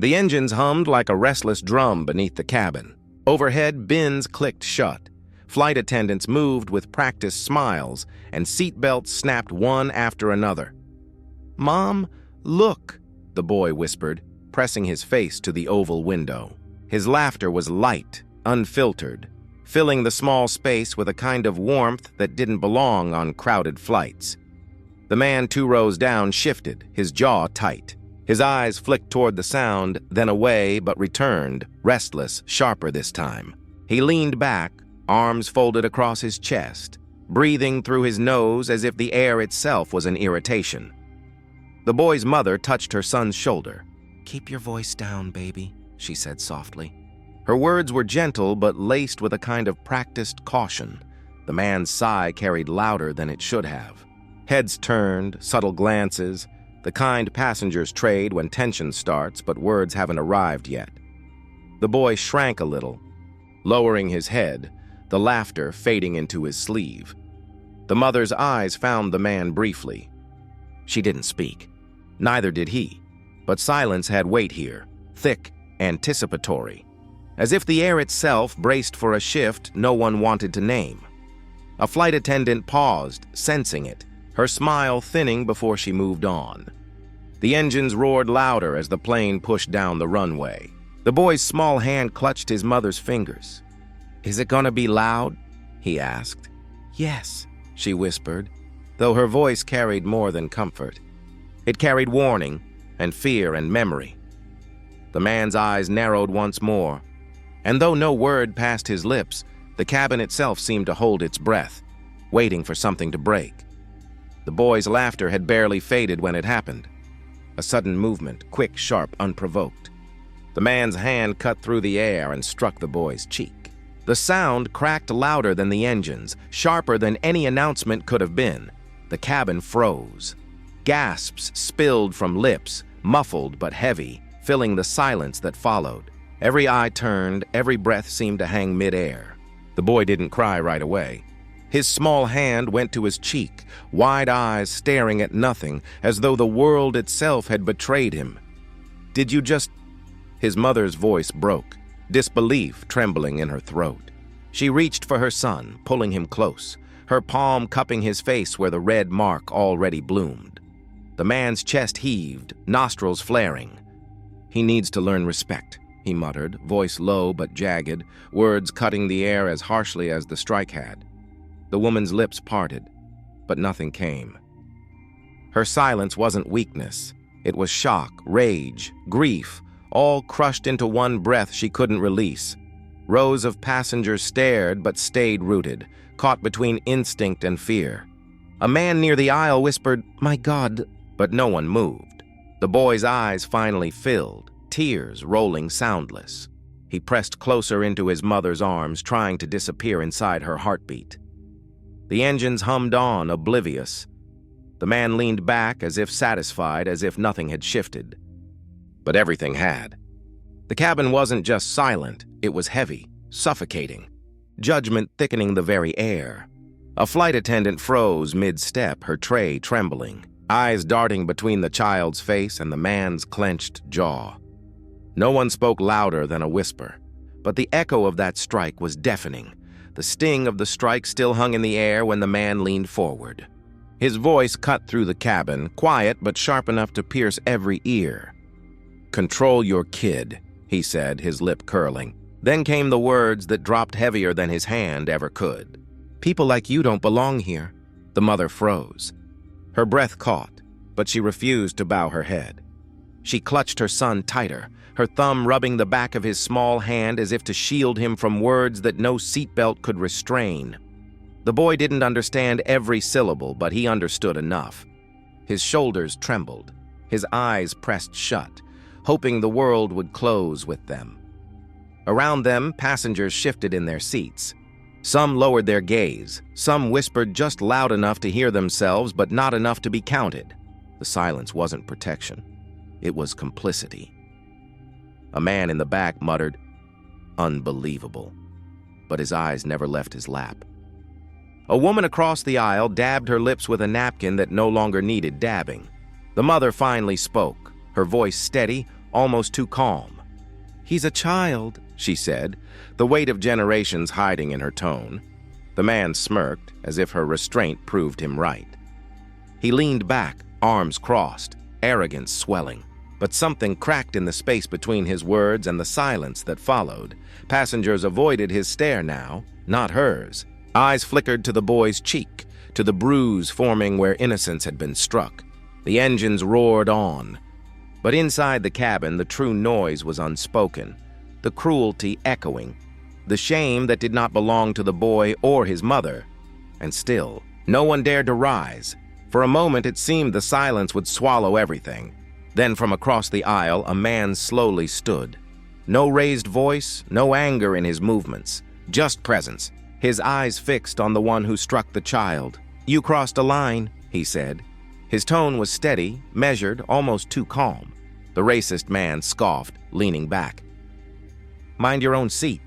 The engines hummed like a restless drum beneath the cabin. Overhead, bins clicked shut. Flight attendants moved with practiced smiles, and seatbelts snapped one after another. "Mom, look," the boy whispered, pressing his face to the oval window. His laughter was light, unfiltered, filling the small space with a kind of warmth that didn't belong on crowded flights. The man 2 rows down shifted, his jaw tight. His eyes flicked toward the sound, then away, but returned, restless, sharper this time. He leaned back, arms folded across his chest, breathing through his nose as if the air itself was an irritation. The boy's mother touched her son's shoulder. "Keep your voice down, baby," she said softly. Her words were gentle but laced with a kind of practiced caution. The man's sigh carried louder than it should have. Heads turned, subtle glances, the kind passengers trade when tension starts but words haven't arrived yet. The boy shrank a little, lowering his head, the laughter fading into his sleeve. The mother's eyes found the man briefly. She didn't speak. Neither did he. But silence had weight here, thick, anticipatory. As if the air itself braced for a shift no one wanted to name. A flight attendant paused, sensing it, her smile thinning before she moved on. The engines roared louder as the plane pushed down the runway. The boy's small hand clutched his mother's fingers. "Is it gonna be loud?" he asked. "Yes," she whispered, though her voice carried more than comfort. It carried warning and fear and memory. The man's eyes narrowed once more, and though no word passed his lips, the cabin itself seemed to hold its breath, waiting for something to break. The boy's laughter had barely faded when it happened. A sudden movement, quick, sharp, unprovoked. The man's hand cut through the air and struck the boy's cheek. The sound cracked louder than the engines, sharper than any announcement could have been. The cabin froze. Gasps spilled from lips, muffled but heavy, filling the silence that followed. Every eye turned, every breath seemed to hang mid-air. The boy didn't cry right away. His small hand went to his cheek, wide eyes staring at nothing, as though the world itself had betrayed him. "Did you just—" His mother's voice broke, disbelief trembling in her throat. She reached for her son, pulling him close, her palm cupping his face where the red mark already bloomed. The man's chest heaved, nostrils flaring. "He needs to learn respect," he muttered, voice low but jagged, words cutting the air as harshly as the strike had. The woman's lips parted, but nothing came. Her silence wasn't weakness. It was shock, rage, grief, all crushed into one breath she couldn't release. Rows of passengers stared but stayed rooted, caught between instinct and fear. A man near the aisle whispered, "My God," but no one moved. The boy's eyes finally filled, tears rolling soundless. He pressed closer into his mother's arms, trying to disappear inside her heartbeat. The engines hummed on, oblivious. The man leaned back as if satisfied, as if nothing had shifted. But everything had. The cabin wasn't just silent, it was heavy, suffocating, judgment thickening the very air. A flight attendant froze mid-step, her tray trembling, eyes darting between the child's face and the man's clenched jaw. No one spoke louder than a whisper, but the echo of that strike was deafening. The sting of the strike still hung in the air when the man leaned forward. His voice cut through the cabin, quiet but sharp enough to pierce every ear. "Control your kid," he said, his lip curling. Then came the words that dropped heavier than his hand ever could. "People like you don't belong here." The mother froze. Her breath caught, but she refused to bow her head. She clutched her son tighter, her thumb rubbing the back of his small hand as if to shield him from words that no seatbelt could restrain. The boy didn't understand every syllable, but he understood enough. His shoulders trembled, his eyes pressed shut, hoping the world would close with them. Around them, passengers shifted in their seats. Some lowered their gaze, some whispered just loud enough to hear themselves, but not enough to be counted. The silence wasn't protection. It was complicity. A man in the back muttered, "Unbelievable," but his eyes never left his lap. A woman across the aisle dabbed her lips with a napkin that no longer needed dabbing. The mother finally spoke, her voice steady, almost too calm. "He's a child," she said, the weight of generations hiding in her tone. The man smirked, as if her restraint proved him right. He leaned back, arms crossed, arrogance swelling. But something cracked in the space between his words and the silence that followed. Passengers avoided his stare now, not hers. Eyes flickered to the boy's cheek, to the bruise forming where innocence had been struck. The engines roared on. But inside the cabin, the true noise was unspoken, the cruelty echoing, the shame that did not belong to the boy or his mother. And still, no one dared to rise. For a moment, it seemed the silence would swallow everything. Then from across the aisle, a man slowly stood. No raised voice, no anger in his movements, just presence, his eyes fixed on the one who struck the child. "You crossed a line," he said. His tone was steady, measured, almost too calm. The racist man scoffed, leaning back. "Mind your own seat.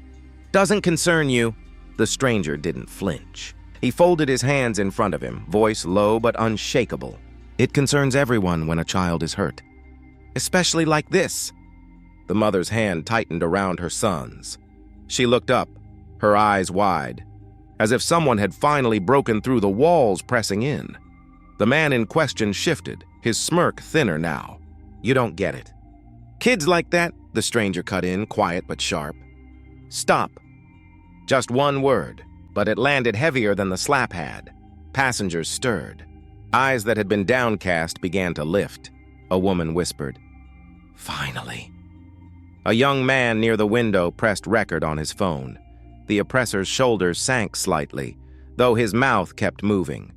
Doesn't concern you." The stranger didn't flinch. He folded his hands in front of him, voice low but unshakable. "It concerns everyone when a child is hurt. Especially like this." The mother's hand tightened around her son's. She looked up, her eyes wide, as if someone had finally broken through the walls pressing in. The man in question shifted, his smirk thinner now. "You don't get it." "Kids like that," the stranger cut in, quiet but sharp. "Stop." Just one word, but it landed heavier than the slap had. Passengers stirred. Eyes that had been downcast began to lift. A woman whispered, "Finally." A young man near the window pressed record on his phone. The oppressor's shoulders sank slightly, though his mouth kept moving.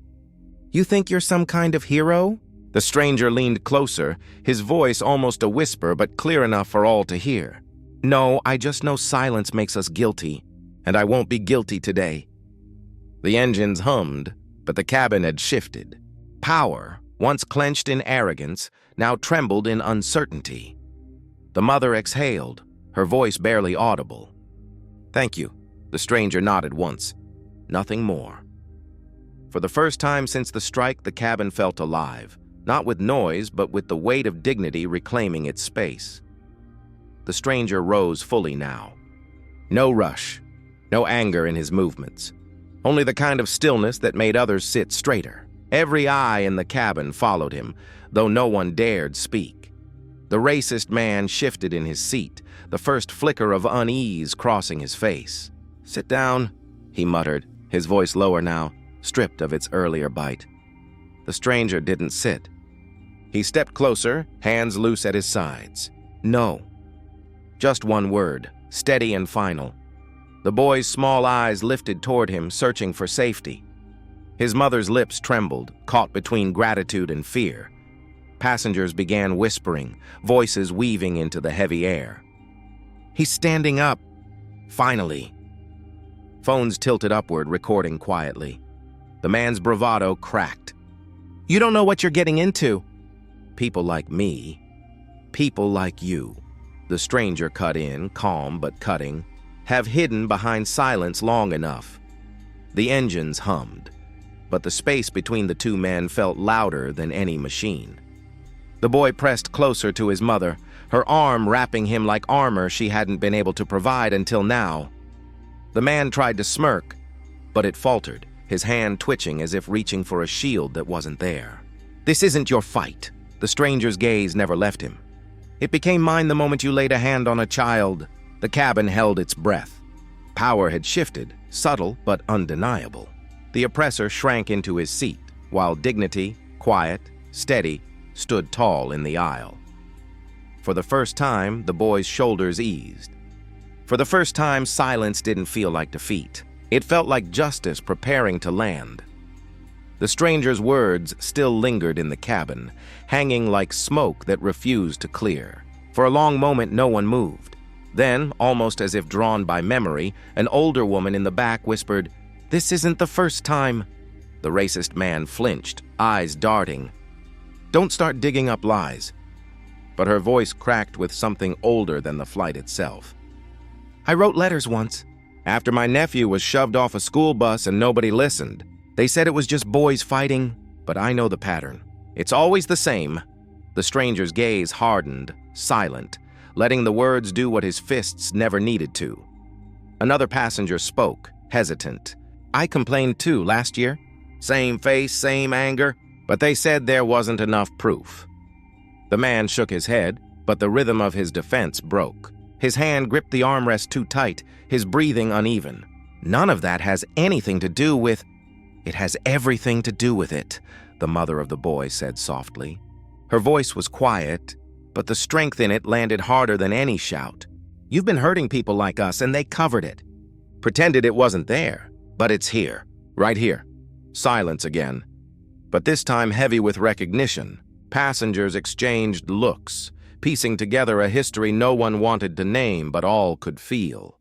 "You think you're some kind of hero?" The stranger leaned closer, his voice almost a whisper but clear enough for all to hear. "No, I just know silence makes us guilty, and I won't be guilty today." The engines hummed, but the cabin had shifted. Power, once clenched in arrogance, now trembled in uncertainty. The mother exhaled, her voice barely audible. "Thank you." The stranger nodded once. Nothing more. For the first time since the strike, the cabin felt alive, not with noise, but with the weight of dignity reclaiming its space. The stranger rose fully now. No rush, no anger in his movements, only the kind of stillness that made others sit straighter. Every eye in the cabin followed him, though no one dared speak. The racist man shifted in his seat, the first flicker of unease crossing his face. "Sit down," he muttered, his voice lower now, stripped of its earlier bite. The stranger didn't sit. He stepped closer, hands loose at his sides. "No." Just one word, steady and final. The boy's small eyes lifted toward him, searching for safety. His mother's lips trembled, caught between gratitude and fear. Passengers began whispering, voices weaving into the heavy air. "He's standing up. Finally." Phones tilted upward, recording quietly. The man's bravado cracked. "You don't know what you're getting into." "People like me. People like you." The stranger cut in, calm but cutting, have hidden behind silence long enough. The engines hummed, but the space between the two men felt louder than any machine. The boy pressed closer to his mother, her arm wrapping him like armor she hadn't been able to provide until now. The man tried to smirk, but it faltered, his hand twitching as if reaching for a shield that wasn't there. "This isn't your fight." The stranger's gaze never left him. "It became mine the moment you laid a hand on a child." The cabin held its breath. Power had shifted, subtle but undeniable. The oppressor shrank into his seat, while dignity, quiet, steady, stood tall in the aisle. For the first time, the boy's shoulders eased. For the first time, silence didn't feel like defeat. It felt like justice preparing to land. The stranger's words still lingered in the cabin, hanging like smoke that refused to clear. For a long moment, no one moved. Then, almost as if drawn by memory, an older woman in the back whispered, "This isn't the first time." The racist man flinched, eyes darting. "Don't start digging up lies." But her voice cracked with something older than the flight itself. "I wrote letters once, after my nephew was shoved off a school bus and nobody listened. They said it was just boys fighting, but I know the pattern. It's always the same. The stranger's gaze hardened, silent, letting the words do what his fists never needed to. Another passenger spoke, hesitant. "I complained too last year. Same face, same anger, but they said there wasn't enough proof." The man shook his head, but the rhythm of his defense broke. His hand gripped the armrest too tight, his breathing uneven. "None of that has anything to do with—" "It has everything to do with it," the mother of the boy said softly. Her voice was quiet, but the strength in it landed harder than any shout. "You've been hurting people like us, and they covered it. Pretended it wasn't there, but it's here, right here." Silence again, but this time heavy with recognition. Passengers exchanged looks, piecing together a history no one wanted to name but all could feel.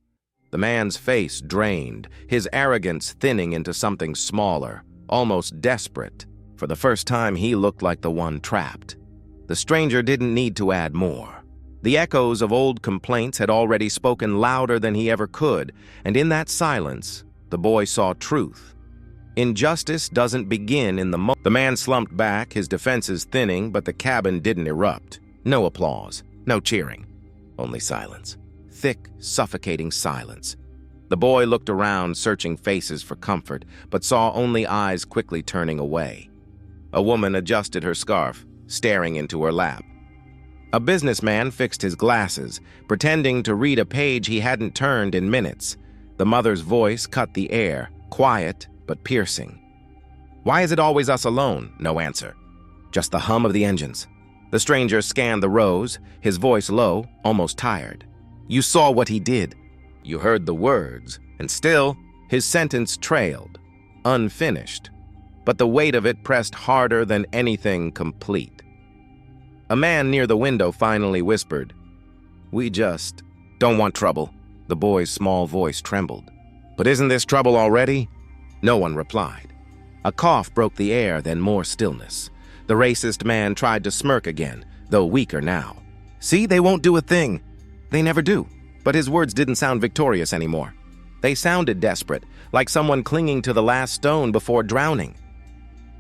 The man's face drained, his arrogance thinning into something smaller, almost desperate. For the first time, he looked like the one trapped. The stranger didn't need to add more. The echoes of old complaints had already spoken louder than he ever could, and in that silence, the boy saw truth. Injustice doesn't begin in the moment. The man slumped back, his defenses thinning, but the cabin didn't erupt. No applause, no cheering, only silence. Thick, suffocating silence. The boy looked around, searching faces for comfort, but saw only eyes quickly turning away. A woman adjusted her scarf, staring into her lap. A businessman fixed his glasses, pretending to read a page he hadn't turned in minutes. The mother's voice cut the air, quiet but piercing. "Why is it always us alone?" No answer. Just the hum of the engines. The stranger scanned the rows, his voice low, almost tired. "You saw what he did. You heard the words, and still, his sentence trailed, unfinished. But the weight of it pressed harder than anything complete." A man near the window finally whispered, "We just don't want trouble." The boy's small voice trembled. "But isn't this trouble already?" No one replied. A cough broke the air, then more stillness. The racist man tried to smirk again, though weaker now. "See, they won't do a thing." They never do. But his words didn't sound victorious anymore. They sounded desperate, like someone clinging to the last stone before drowning.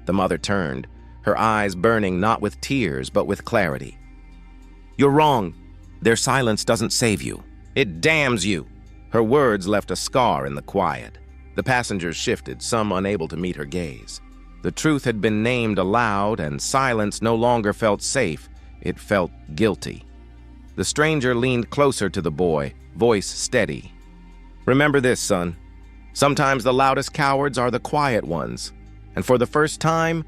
The mother turned, her eyes burning not with tears, but with clarity. "You're wrong. Their silence doesn't save you. It damns you." Her words left a scar in the quiet. The passengers shifted, some unable to meet her gaze. The truth had been named aloud, and silence no longer felt safe. It felt guilty. The stranger leaned closer to the boy, voice steady. "Remember this, son. Sometimes the loudest cowards are the quiet ones." And for the first time,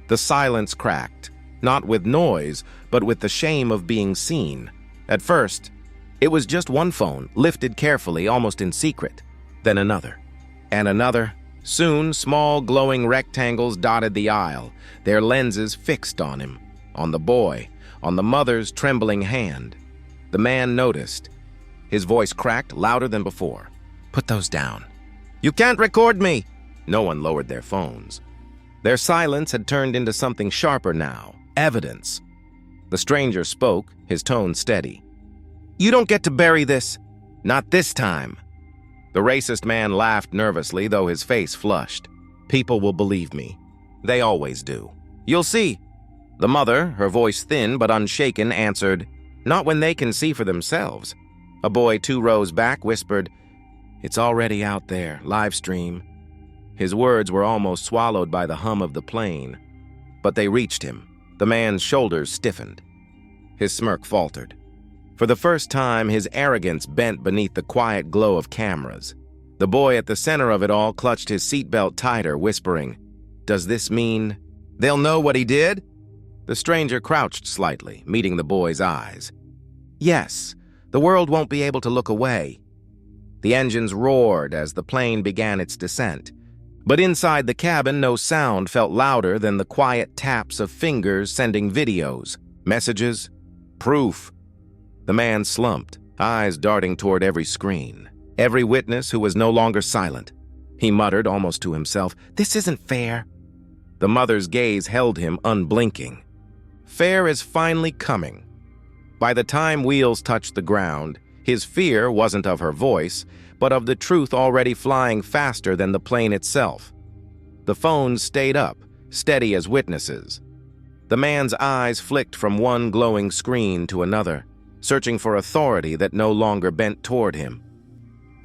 the silence cracked, not with noise, but with the shame of being seen. At first, it was just one phone, lifted carefully, almost in secret. Then another. And another. Soon, small glowing rectangles dotted the aisle, their lenses fixed on him, on the boy, on the mother's trembling hand. The man noticed. His voice cracked louder than before. "Put those down." "You can't record me!" No one lowered their phones. Their silence had turned into something sharper now, evidence. The stranger spoke, his tone steady. "You don't get to bury this. Not this time." The racist man laughed nervously, though his face flushed. "People will believe me. They always do. You'll see." The mother, her voice thin but unshaken, answered, "Not when they can see for themselves." A boy 2 rows back whispered, "It's already out there, live stream." His words were almost swallowed by the hum of the plane. But they reached him. The man's shoulders stiffened. His smirk faltered. For the first time, his arrogance bent beneath the quiet glow of cameras. The boy at the center of it all clutched his seatbelt tighter, whispering, "Does this mean they'll know what he did?" The stranger crouched slightly, meeting the boy's eyes. "Yes, the world won't be able to look away." The engines roared as the plane began its descent. But inside the cabin, no sound felt louder than the quiet taps of fingers sending videos, messages, proof. The man slumped, eyes darting toward every screen, every witness who was no longer silent. He muttered, almost to himself, "This isn't fair." The mother's gaze held him unblinking. Fair is finally coming. By the time wheels touched the ground, his fear wasn't of her voice, but of the truth already flying faster than the plane itself. The phones stayed up, steady as witnesses. The man's eyes flicked from one glowing screen to another, searching for authority that no longer bent toward him.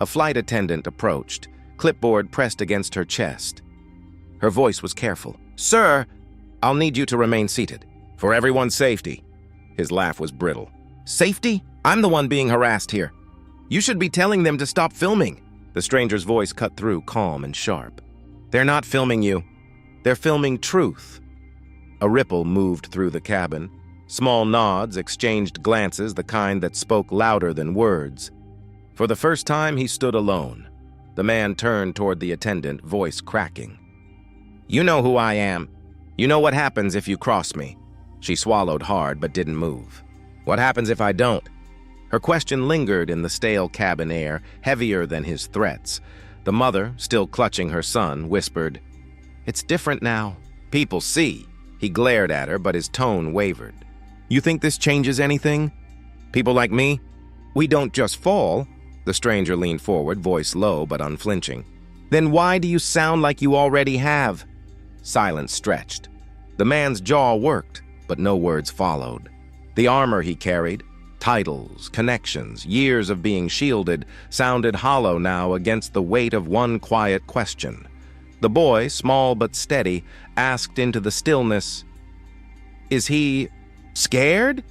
A flight attendant approached, clipboard pressed against her chest. Her voice was careful. "Sir, I'll need you to remain seated. For everyone's safety." His laugh was brittle. "Safety? I'm the one being harassed here. You should be telling them to stop filming." The stranger's voice cut through, calm and sharp. "They're not filming you. They're filming truth." A ripple moved through the cabin. Small nods exchanged glances, the kind that spoke louder than words. For the first time, he stood alone. The man turned toward the attendant, voice cracking. "You know who I am. You know what happens if you cross me." She swallowed hard but didn't move. "What happens if I don't?" Her question lingered in the stale cabin air, heavier than his threats. The mother, still clutching her son, whispered, "It's different now. People see." He glared at her, but his tone wavered. "You think this changes anything? People like me? We don't just fall." The stranger leaned forward, voice low but unflinching. "Then why do you sound like you already have?" Silence stretched. The man's jaw worked, but no words followed. The armor he carried, titles, connections, years of being shielded, sounded hollow now against the weight of one quiet question. The boy, small but steady, asked into the stillness, "Is he scared?"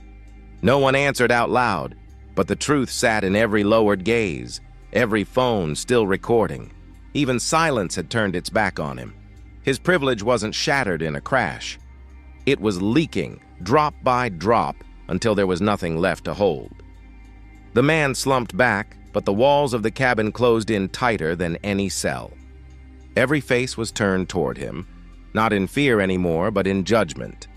No one answered out loud, but the truth sat in every lowered gaze, every phone still recording. Even silence had turned its back on him. His privilege wasn't shattered in a crash. It was leaking, drop by drop, until there was nothing left to hold. The man slumped back, but the walls of the cabin closed in tighter than any cell. Every face was turned toward him, not in fear anymore, but in judgment.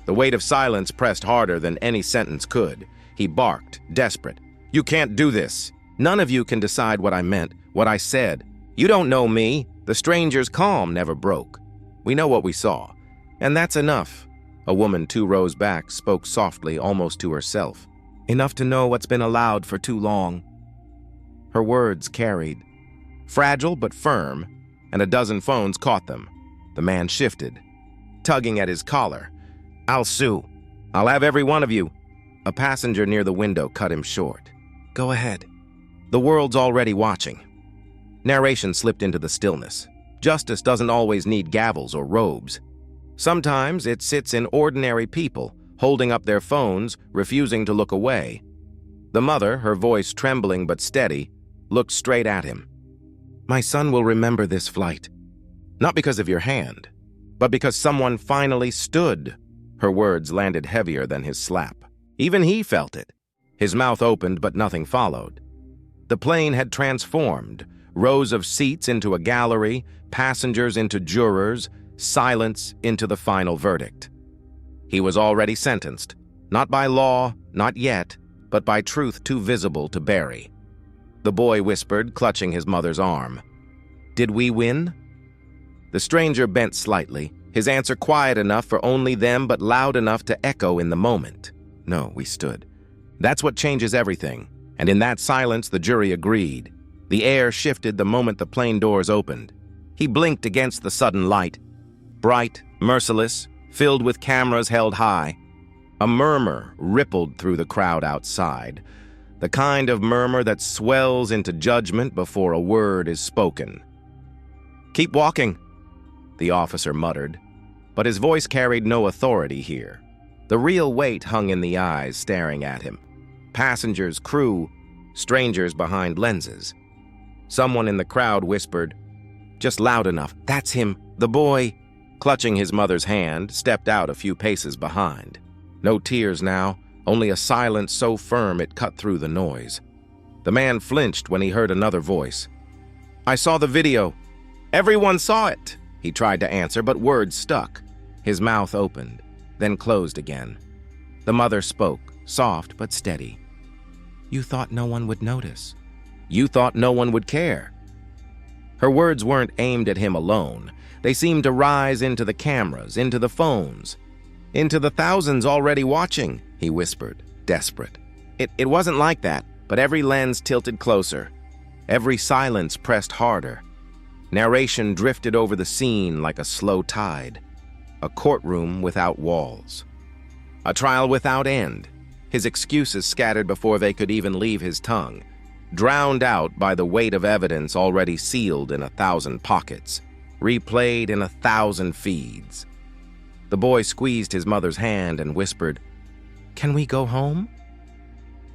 The weight of silence pressed harder than any sentence could. He barked, desperate. "You can't do this. None of you can decide what I meant, what I said. You don't know me." The stranger's calm never broke. "We know what we saw, and that's enough." A woman 2 rows back spoke softly, almost to herself. "Enough to know what's been allowed for too long." Her words carried. Fragile but firm, and a dozen phones caught them. The man shifted, tugging at his collar. "I'll sue. I'll have every one of you." A passenger near the window cut him short. "Go ahead. The world's already watching." Narration slipped into the stillness. Justice doesn't always need gavels or robes. Sometimes it sits in ordinary people, holding up their phones, refusing to look away. The mother, her voice trembling but steady, looked straight at him. "My son will remember this flight. Not because of your hand, but because someone finally stood." Her words landed heavier than his slap. Even he felt it. His mouth opened, but nothing followed. The plane had transformed, rows of seats into a gallery, passengers into jurors, silence into the final verdict. He was already sentenced, not by law, not yet, but by truth too visible to bury. The boy whispered, clutching his mother's arm. "Did we win?" The stranger bent slightly, his answer quiet enough for only them but loud enough to echo in the moment. "No, we stood." That's what changes everything, and in that silence the jury agreed. The air shifted the moment the plane doors opened. He blinked against the sudden light. Bright, merciless, filled with cameras held high. A murmur rippled through the crowd outside, the kind of murmur that swells into judgment before a word is spoken. "Keep walking," the officer muttered, but his voice carried no authority here. The real weight hung in the eyes staring at him. Passengers, crew, strangers behind lenses. Someone in the crowd whispered, just loud enough, "That's him." The boy, clutching his mother's hand, stepped out a few paces behind. No tears now, only a silence so firm it cut through the noise. The man flinched when he heard another voice. "I saw the video. Everyone saw it." He tried to answer, but words stuck. His mouth opened, then closed again. The mother spoke, soft but steady. "You thought no one would notice. You thought no one would care." Her words weren't aimed at him alone. They seemed to rise into the cameras, into the phones, into the thousands already watching, he whispered, desperate. It wasn't like that, but every lens tilted closer. Every silence pressed harder. Narration drifted over the scene like a slow tide. A courtroom without walls. A trial without end. His excuses scattered before they could even leave his tongue, drowned out by the weight of evidence already sealed in 1,000 pockets, replayed in 1,000 feeds. The boy squeezed his mother's hand and whispered, "Can we go home?"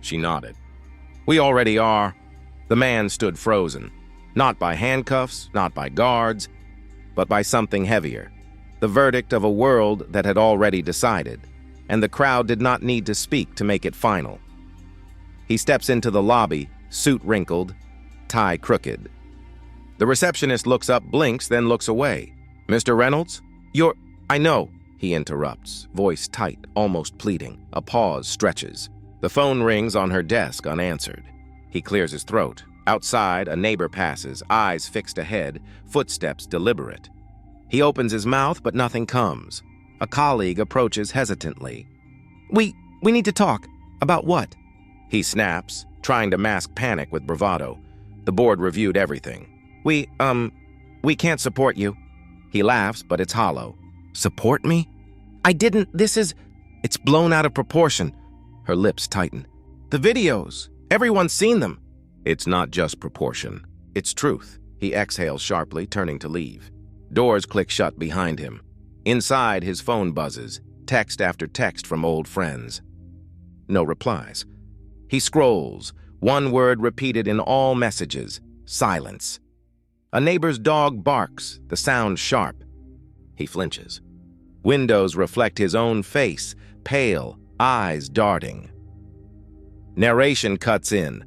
She nodded. "We already are." The man stood frozen, not by handcuffs, not by guards, but by something heavier, the verdict of a world that had already decided, and the crowd did not need to speak to make it final. He steps into the lobby, suit wrinkled, tie crooked. The receptionist looks up, blinks, then looks away. "Mr. Reynolds? I know," he interrupts, voice tight, almost pleading. A pause stretches. The phone rings on her desk unanswered. He clears his throat. Outside, a neighbor passes, eyes fixed ahead, footsteps deliberate. He opens his mouth, but nothing comes. A colleague approaches hesitantly. We need to talk. About what?" He snaps, trying to mask panic with bravado. The board reviewed everything. We can't support you." He laughs, but it's hollow. "Support me? I didn't, it's blown out of proportion." Her lips tighten. "The videos, everyone's seen them." "It's not just proportion. It's truth." He exhales sharply, turning to leave. Doors click shut behind him. Inside, his phone buzzes, text after text from old friends. No replies. He scrolls, one word repeated in all messages: silence. A neighbor's dog barks, the sound sharp. He flinches. Windows reflect his own face, pale, eyes darting. Narration cuts in.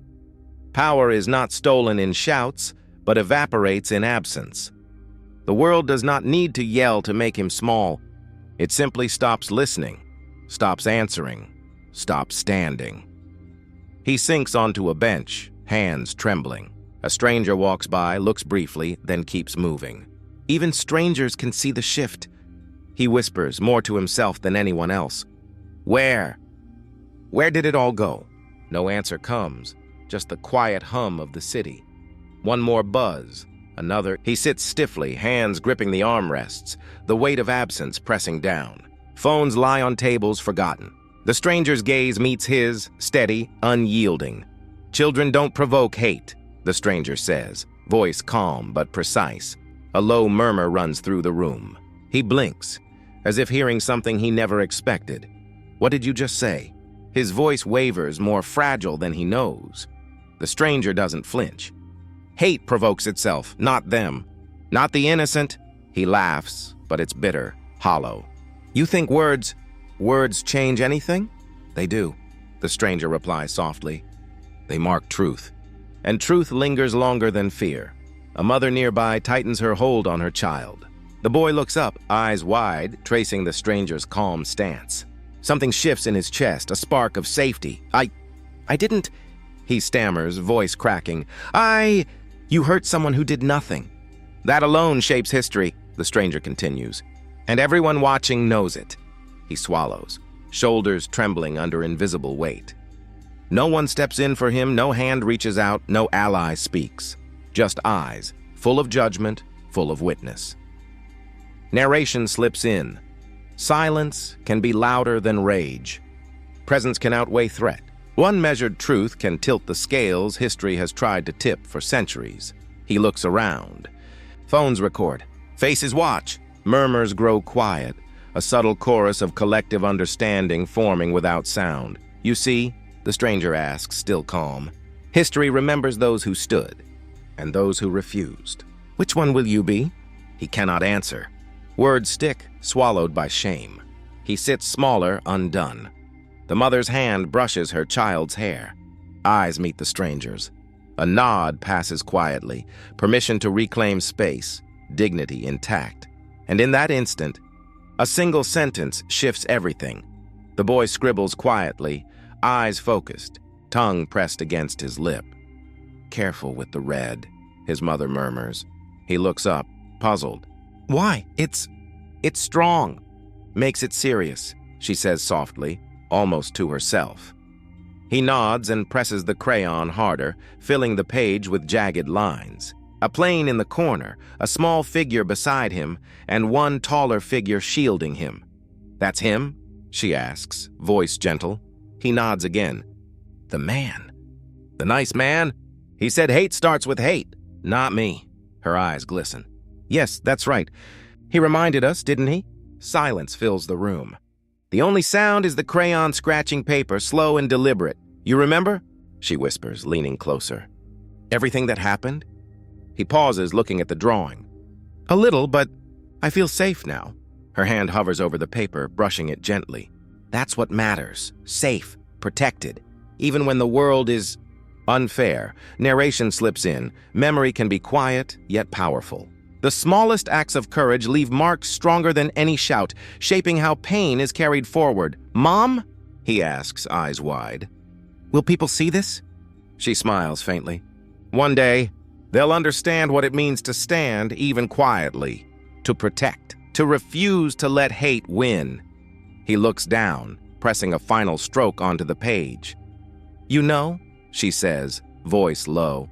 Power is not stolen in shouts, but evaporates in absence. The world does not need to yell to make him small. It simply stops listening, stops answering, stops standing. He sinks onto a bench, hands trembling. A stranger walks by, looks briefly, then keeps moving. Even strangers can see the shift. He whispers, more to himself than anyone else. Where? Where did it all go? No answer comes, just the quiet hum of the city. One more buzz, another. He sits stiffly, hands gripping the armrests, the weight of absence pressing down. Phones lie on tables, forgotten. The stranger's gaze meets his, steady, unyielding. "Children don't provoke hate," the stranger says, voice calm but precise. A low murmur runs through the room. He blinks, as if hearing something he never expected. "What did you just say?" His voice wavers, more fragile than he knows. The stranger doesn't flinch. "Hate provokes itself, not them. Not the innocent." He laughs, but it's bitter, hollow. "You think words change anything?" "They do," the stranger replies softly. "They mark truth. And truth lingers longer than fear." A mother nearby tightens her hold on her child. The boy looks up, eyes wide, tracing the stranger's calm stance. Something shifts in his chest, a spark of safety. I didn't," he stammers, voice cracking. You hurt someone who did nothing. That alone shapes history," the stranger continues. "And everyone watching knows it." He swallows, shoulders trembling under invisible weight. No one steps in for him, no hand reaches out, no ally speaks. Just eyes, full of judgment, full of witness. Narration slips in. Silence can be louder than rage. Presence can outweigh threat. One measured truth can tilt the scales history has tried to tip for centuries. He looks around. Phones record. Faces watch. Murmurs grow quiet. A subtle chorus of collective understanding forming without sound. "You see?" the stranger asks, still calm. "History remembers those who stood, and those who refused. Which one will you be?" He cannot answer. Words stick, swallowed by shame. He sits smaller, undone. The mother's hand brushes her child's hair. Eyes meet the stranger's. A nod passes quietly, permission to reclaim space, dignity intact. And in that instant, a single sentence shifts everything. The boy scribbles quietly, eyes focused, tongue pressed against his lip. "Careful with the red," his mother murmurs. He looks up, puzzled. "Why? It's strong." "Makes it serious," she says softly, almost to herself. He nods and presses the crayon harder, filling the page with jagged lines. A plane in the corner, a small figure beside him, and one taller figure shielding him. "That's him?" she asks, voice gentle. He nods again. "The man. The nice man? He said hate starts with hate." "Not me." Her eyes glisten. "Yes, that's right. He reminded us, didn't he?" Silence fills the room. "The only sound is the crayon scratching paper, slow and deliberate. You remember?" she whispers, leaning closer. "Everything that happened?" He pauses, looking at the drawing. "A little, but I feel safe now." Her hand hovers over the paper, brushing it gently. "That's what matters. Safe, protected. Even when the world is unfair." Narration slips in. Memory can be quiet, yet powerful. The smallest acts of courage leave marks stronger than any shout, shaping how pain is carried forward. "Mom?" he asks, eyes wide. "Will people see this?" She smiles faintly. "One day, they'll understand what it means to stand, even quietly, to protect, to refuse to let hate win." He looks down, pressing a final stroke onto the page. "You know," she says, voice low,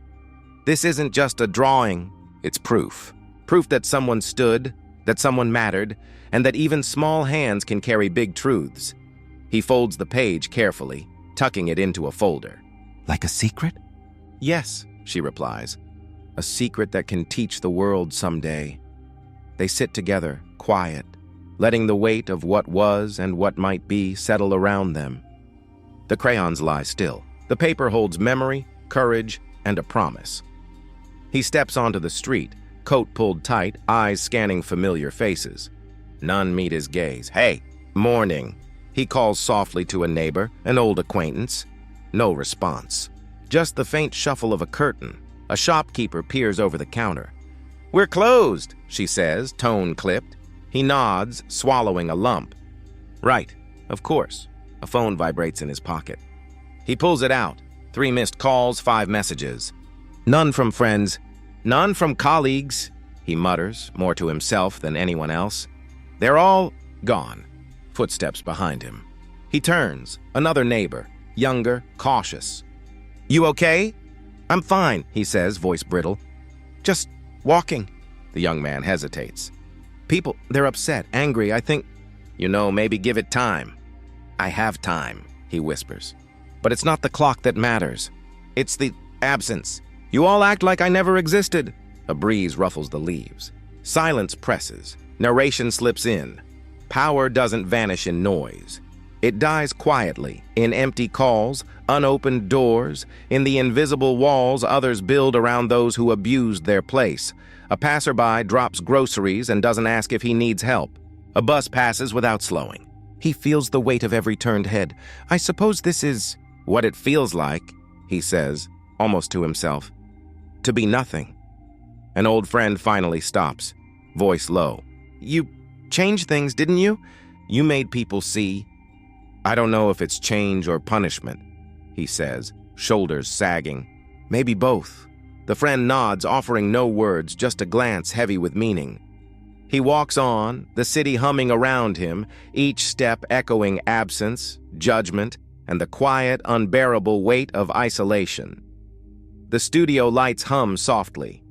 "this isn't just a drawing, it's proof. Proof that someone stood, that someone mattered, and that even small hands can carry big truths." He folds the page carefully, tucking it into a folder. "Like a secret?" "Yes," she replies. "A secret that can teach the world someday." They sit together, quiet, letting the weight of what was and what might be settle around them. The crayons lie still. The paper holds memory, courage, and a promise. He steps onto the street, coat pulled tight, eyes scanning familiar faces. None meet his gaze. "Hey, morning." He calls softly to a neighbor, an old acquaintance. No response. Just the faint shuffle of a curtain. A shopkeeper peers over the counter. "We're closed," she says, tone clipped. He nods, swallowing a lump. "Right, of course." A phone vibrates in his pocket. He pulls it out. 3 missed calls, 5 messages. "None from friends. None from colleagues," he mutters, more to himself than anyone else. "They're all gone." Footsteps behind him. He turns. Another neighbor, younger, cautious. "You okay?" "I'm fine," he says, voice brittle. "Just walking." The young man hesitates. "People, they're upset, angry, I think." "You know, maybe give it time." "I have time," he whispers. "But it's not the clock that matters. It's the absence. You all act like I never existed." A breeze ruffles the leaves. Silence presses. Narration slips in. Power doesn't vanish in noise. It dies quietly, in empty calls, unopened doors, in the invisible walls others build around those who abused their place. A passerby drops groceries and doesn't ask if he needs help. A bus passes without slowing. He feels the weight of every turned head. "I suppose this is what it feels like," he says, almost to himself. "To be nothing." An old friend finally stops, voice low. "You changed things, didn't you? You made people see." "I don't know if it's change or punishment," he says, shoulders sagging. "Maybe both." The friend nods, offering no words, just a glance heavy with meaning. He walks on, the city humming around him, each step echoing absence, judgment, and the quiet, unbearable weight of isolation. The studio lights hum softly.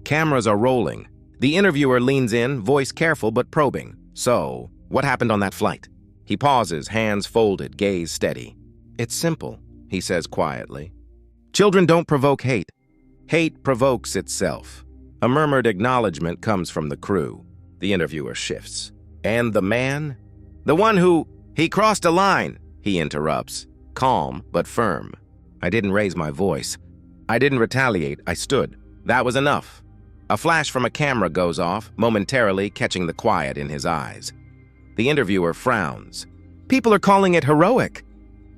Cameras are rolling. The interviewer leans in, voice careful but probing. "So, what happened on that flight?" He pauses, hands folded, gaze steady. "It's simple," he says quietly. "Children don't provoke hate. Hate provokes itself." A murmured acknowledgement comes from the crew. The interviewer shifts. "And the man?" "The one who... He crossed a line," he interrupts, calm but firm. "I didn't raise my voice. I didn't retaliate. I stood. That was enough." A flash from a camera goes off, momentarily catching the quiet in his eyes. The interviewer frowns. "People are calling it heroic."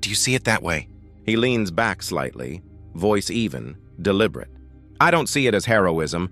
"Do you see it that way?" He leans back slightly, voice even, deliberate. "I don't see it as heroism.